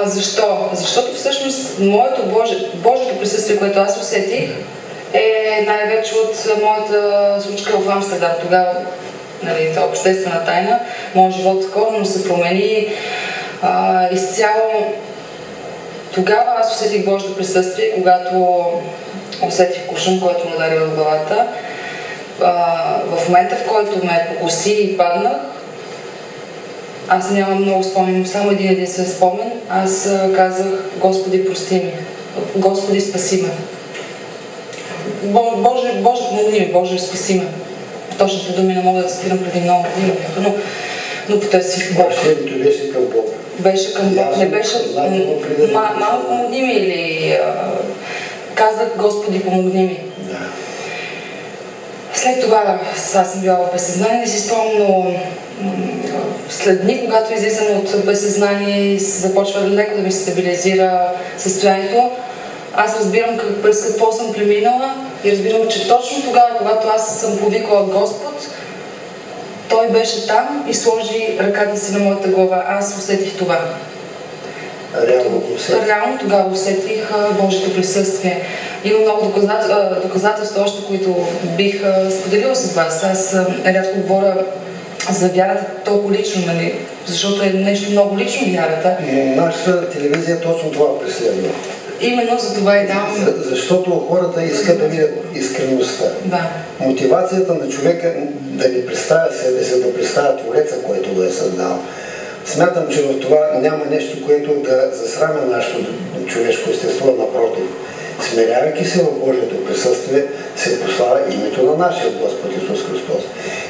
Защо? Защото всъщност моето Божието присъствие, което аз усетих, е най-вече от моята случка в Амстердам. Тогава, нали, това е обществена тайна, моят живот коренно се промени изцяло. Тогава аз усетих Божието присъствие, когато усетих куршум, който ме удари в главата. В момента, в който ме покоси и паднах, аз нямам много спомен, само единствен спомен. Аз казах: Господи, прости ми. Господи, спаси ме. Боже, помогни ми. Боже, спаси ме. Точните думи не мога да спирам преди много години, но потърсих Бог. Решението беше към Бог. Беше към Бог. Не беше мамо, помогни ми, или казах: Господи, помогни ми. Да. След това аз съм била в безсъзнание, не си спомням, но след дни, когато излизам от безсъзнание и започва леко да ми се стабилизира състоянието, аз разбирам през какво съм преминала и разбирам, че точно тогава, когато аз съм повикала Господ, Той беше там и сложи ръката си на моята глава. Аз усетих това. Реално тогава усетих Божието присъствие. Има много доказателства още, които бих споделила с вас. Аз рядко говоря за вярата толкова лично, нали? Защото е нещо много лично вярата. Нашата телевизия точно това преследва. Именно за това и давам. Защото хората искат да видят искреността. Да. Мотивацията на човека да не представя себе си, да представя Твореца, който го е създал. Смятам, че в това няма нещо, което да засраме нашето човешко естество, напротив. Смирявайки се в Божието присъствие, се прославя името на нашия Господ Исус Христос.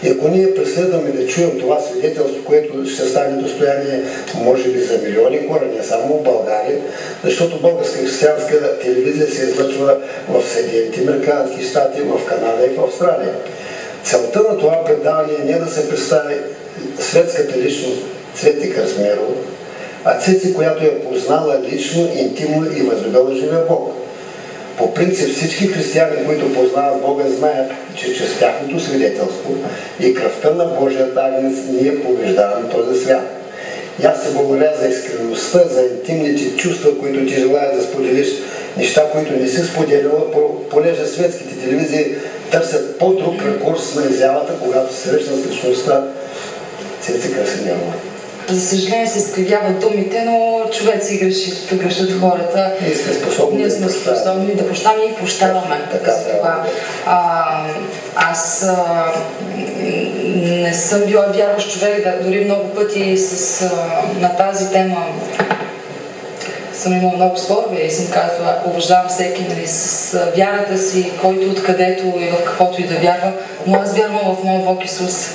И ако ние преследваме да чуем това свидетелство, което ще стане достояние, може би, за милиони хора, не само в България, защото българска християнска телевизия се излъчва в Съединените американски щати, в Канада и в Австралия. Целта на това предаване е не да се представи светската личност Цвети Кръстмирова, а Цеци, която е познала лично, интимно и възлюбила живия Бог. По принцип всички християни, които познават Бога, знаят, че чрез тяхното свидетелство и кръвта на Божият агнец ние побеждаваме този свят. И аз се благодаря за искреността, за интимните чувства, които ти желая да споделиш, неща, които не си споделяла, понеже светските телевизии търсят по-друг ракурс на изявата, когато се срещна с личността Цеци Кръстмирова. За съжаление се изкривяват думите, но човеци грешат хората. Ние сме способни да прощаваме и прощаваме. Аз не съм била вярващ човек, дори много пъти на тази тема съм имала много спорове и съм казвала: уважавам всеки, нали, с вярата си, който откъдето и в каквото и да вярва, но аз вярвам в моя Бог Исус.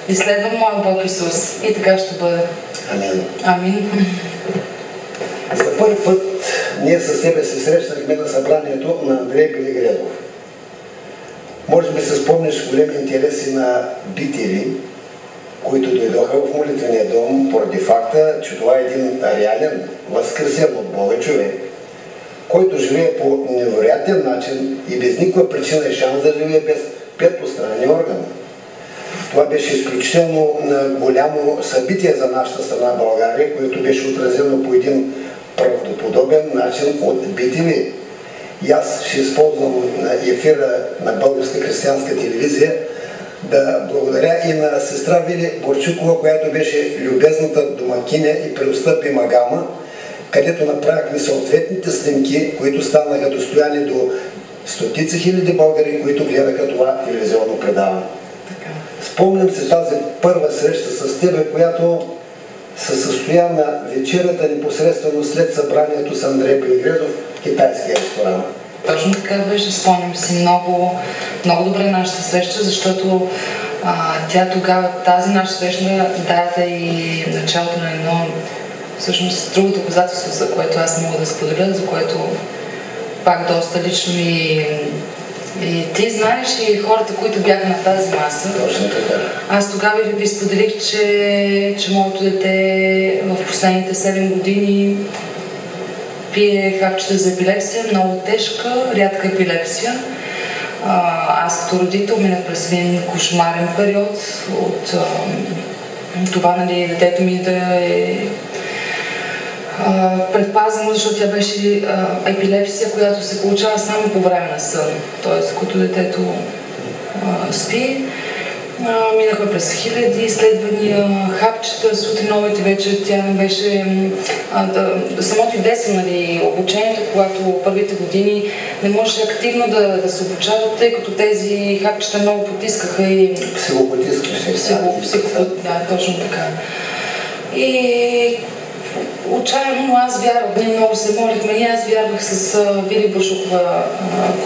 И следвам моя Бог Исус. И така ще бъде. Амин. Амин. За първи път ние със себе се срещнахме на събранието на Андрей Белегредов. Може би се спомняш големи интереси на битери, които дойдоха в молитвения дом поради факта, че това е един реален, възкресен от Бога човек, който живее по невероятен начин и без никаква причина и шанс да живее без 5 постранни органа. Това беше изключително голямо събитие за нашата страна България, което беше отразено по един правдоподобен начин от BTV. И аз ще използвам ефира на Българска християнска телевизия да благодаря и на сестра Вили Борчукова, която беше любезната домакиня и преотстъпима гама, където направихме съответните снимки, които станаха достояни до стотици хиляди българи, които гледаха това телевизионно предаване. Спомням се тази първа среща с тебе, която се състоя на вечерята непосредствено след събранието с Андрей Белегредов в китайския ресторант. Точно така беше, спомням си много добре нашата среща, защото тя тогава, тази наша среща даде и началото на едно, всъщност, друго доказателство, за което аз мога да споделя, за което пак доста лично и ти знаеш и хората, които бяха на тази маса. Точно така. Аз тогава ви споделих, че моето дете в последните 7 години пие хапчета за епилепсия, много тежка, рядка епилепсия. Аз като родител минах през един кошмарен период от това, нали, детето ми да е предпазено, защото тя беше епилепсия, която се получава само по време на сън. Т.е. като детето спи. Минахме през хиляди изследвания, хапчета, сутрин, обед и вечер. Тя не беше... самото и десен, нали, обучението, когато първите години не можеше активно да се обучават, тъй като тези хапчета много потискаха и... Психопотискаше. Да, точно така. И отчаяно аз вярвах, ние много се молихме и аз вярвах с Вили Бушукова,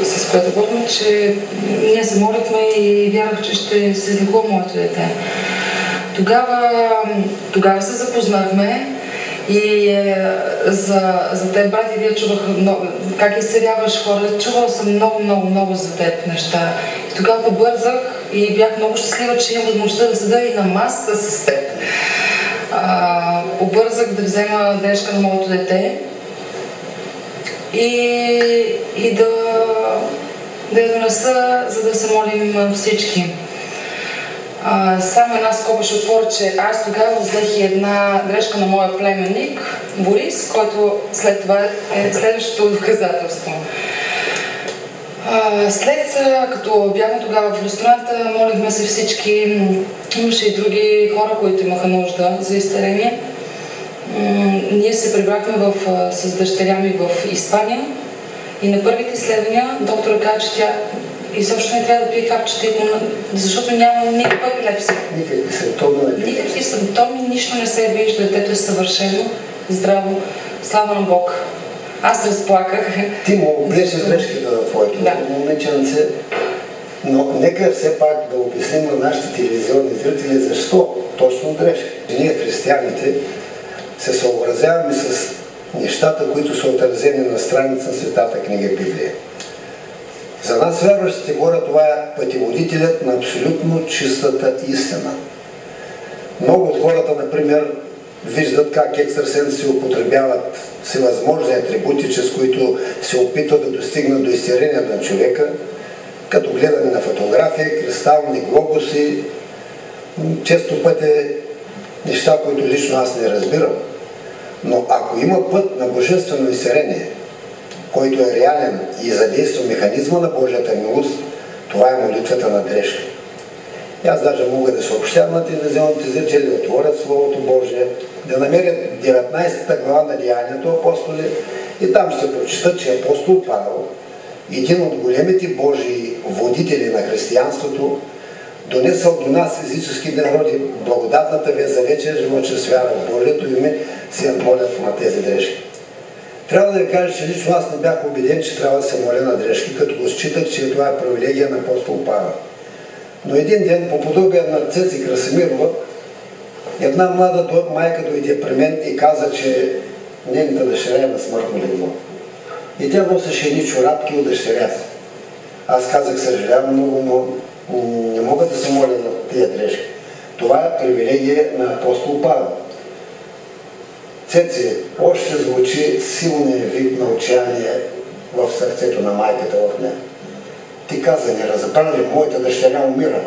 с която говорим, че ние се молихме и вярвах, че ще се излекува моето дете. Тогава се запознахме и за теб, брати, вие чувах как изцеляваш хора, чувала съм много за теб неща. И тогава побързах и бях много щастлива, че имам възможността да седа и на масата с теб. Побързах да взема дрежка на моето дете и да я донеса, за да се молим всички. Само една скоба ще отворя, че аз тогава взех една дрежка на моя племенник Борис, който след това е следващото доказателство. След като бяхме тогава в ресторанта, молихме се всички. Имаше и други хора, които имаха нужда за изцеление. Ние се прибрахме с дъщеря ми в Испания и на първите изследвания доктора каза, че тя изобщо не трябва да пие хапчета, защото няма никаква епилепсия. Никакви симптоми, нищо не се вижда, детето е съвършено, здраво, слава на Бог. Аз разплаках. Ти му облече дрежката на твоето момиченце, но нека все пак да обясним на нашите телевизионни зрители защо точно дрежки. Ние, християните, се съобразяваме с нещата, които са отразени на страница на Светата книга Библия. За нас, вярващите хора, това е пътеводителят на абсолютно чистата истина. Много от хората, например, виждат как екстрасенси употребяват всевъзможни атрибути, чрез които се опитват да достигнат до изцелението на човека, като гледане на фотографии, кристални глобуси, често пъти неща, които лично аз не разбирам. Но ако има път на божествено изцеление, който е реален и задейства механизма на Божията милост, това е молитвата на дрежка. И аз даже мога да съобщя на телевизионните зрители, да отворят Словото Божие, да намерят 19 глава на Деянието апостоли и там ще прочитат, че апостол Павел, един от големите Божии водители на християнството, донесъл до нас физически народи благодатната вест за вечен живот чрез вяра в Божието име, се молят на тези дрежки. Трябва да ви кажа, че лично аз не бях убеден, че трябва да се моля на дрежки, като го считах, че това е привилегия на апостол Павел. Но един ден, по подобие на Цеци Красимирова, една млада майка дойде при мен и каза, че нейната дъщеря е на смъртно легло. И тя носеше едни чорапки от дъщеря си. Аз казах, съжалявам много, но не мога да се моля на тия дрежки. Това е привилегия на апостол Павел. Цеци, още звучи силният вик на отчаяние в сърцето на майката в нея. Ти каза, не разбрали, моята дъщеря умира.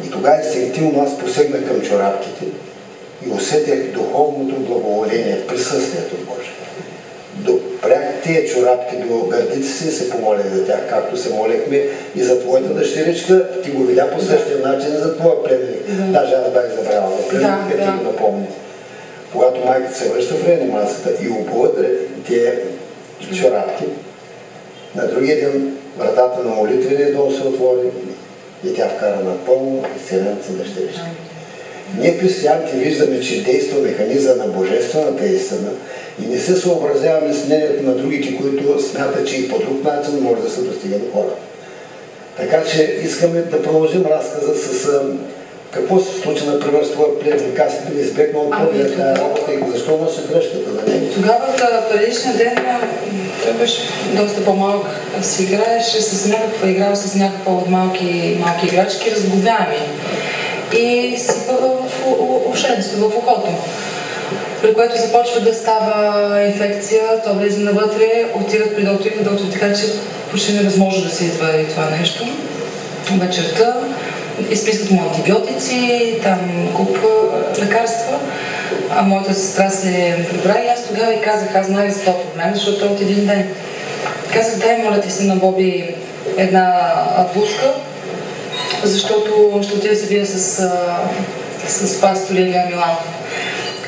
И тогава инстинктивно аз посегнах към чорапките и усетях духовното благоволение в присъствието Божие. Допрях тия чорапки до гърдите си и се помолих за тях, както се молихме и за твоята дъщеричка. Ти го видя по същия начин за твоя племенник. Даже аз бях забравил да племенника, ти го напомни. Когато майката се връща в реанимацията и обува тия чорапки, на другия ден вратата на молитвения дом се отвори и тя вкара напълно изцелената си дъщеричка. Ние, християните, виждаме, че действа механизъм на божествената истина и не се съобразяваме с мнението на другите, които смятат, че и по друг начин може да се достига до хора. Така че искаме да продължим разказа с какво се случи, например, с твоя племенник. Аз би избегнал от първия тая работа и защо носи дръжката на него? Тогава, предишния ден, той беше доста по-малък, си играеше играл с някаква от малки играчки, разговяеми. И сипава в ушенцето, в ухото. При което започва да става инфекция, то влезе навътре, отиват при доктор и доктор така, че почти невъзможно да се извади това нещо. Вечерта изписват му антибиотици, там куп лекарства. моята сестра се прибра и аз тогава и казах, аз знаех за този проблем, защото от един ден. Казах, дай моля ти се на Боби една блузка, защото ще отида се бия с пастор Илия Миланов,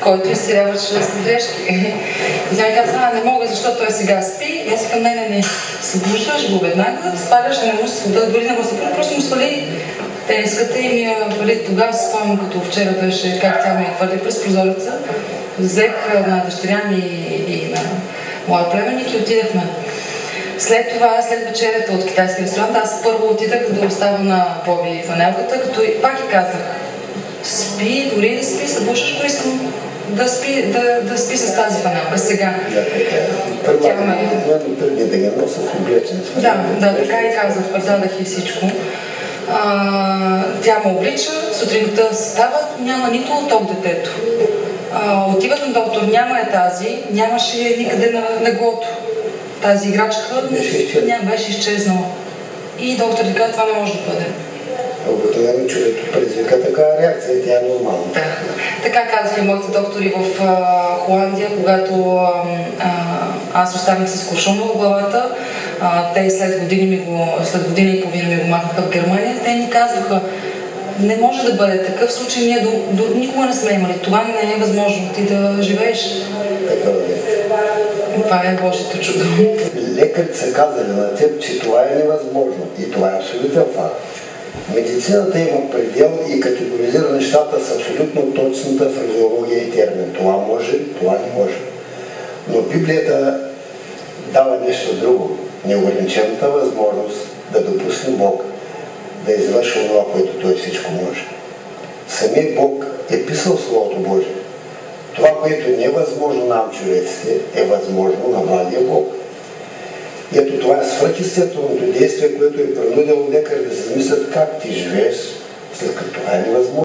който изцеляваше с грешки. И тя ми каза, не мога, защото той сега спи. И аз казвам, не, събуждаш го веднага, спаляш, дори не го събужда, просто му свали тениската и ми вали. Тогава се спомням, като вчера беше, как тя ми хвърли през прозореца. Взех на дъщеря ми и на моя племенник и отидахме. След това, след вечерята от китайски ресторант, аз първо отидах да оставя на Боби фанелката, като и пак и казах, спи, дори да спи, събуждаш го, искам да спи с тази фанелка сега. Тя ме... да ги носа в облечен. Да, така и казах, предадах и всичко. Тя ме облича, сутринта става, няма нито от детето. Отивах на доктор, няма тази, нямаше никъде на леглото. Тази играчка беше изчезнала. И доктор ни каза, това не може да бъде. Обикновено човек предизвика такава реакция, тя е нормална. Да. Така казаха и моите доктори в Холандия, когато аз останах с куршум в главата. Те след година и половина ми го махнаха в Германия. Те ни казваха, не може да бъде такъв случай, ние никога не сме имали. Това не е възможно ти да живееш. Това е Божието чудо. Лекарите са казали на теб, че това е невъзможно. И това е абсолютен факт. Медицината има предел и категоризира нещата с абсолютно точната фразеология и термин. Това може, това не може. Но Библията дава нещо друго. Неограничената възможност да допусне Бог да извърши това, което Той всичко може. Самият Бог е писал Словото Божие. Това, което не е възможно нам, човеците, е възможно на младия Бог. Ето това е свръхестественото действие, което е принудило лекари да се замислят как ти живееш, след като това е невъзможно.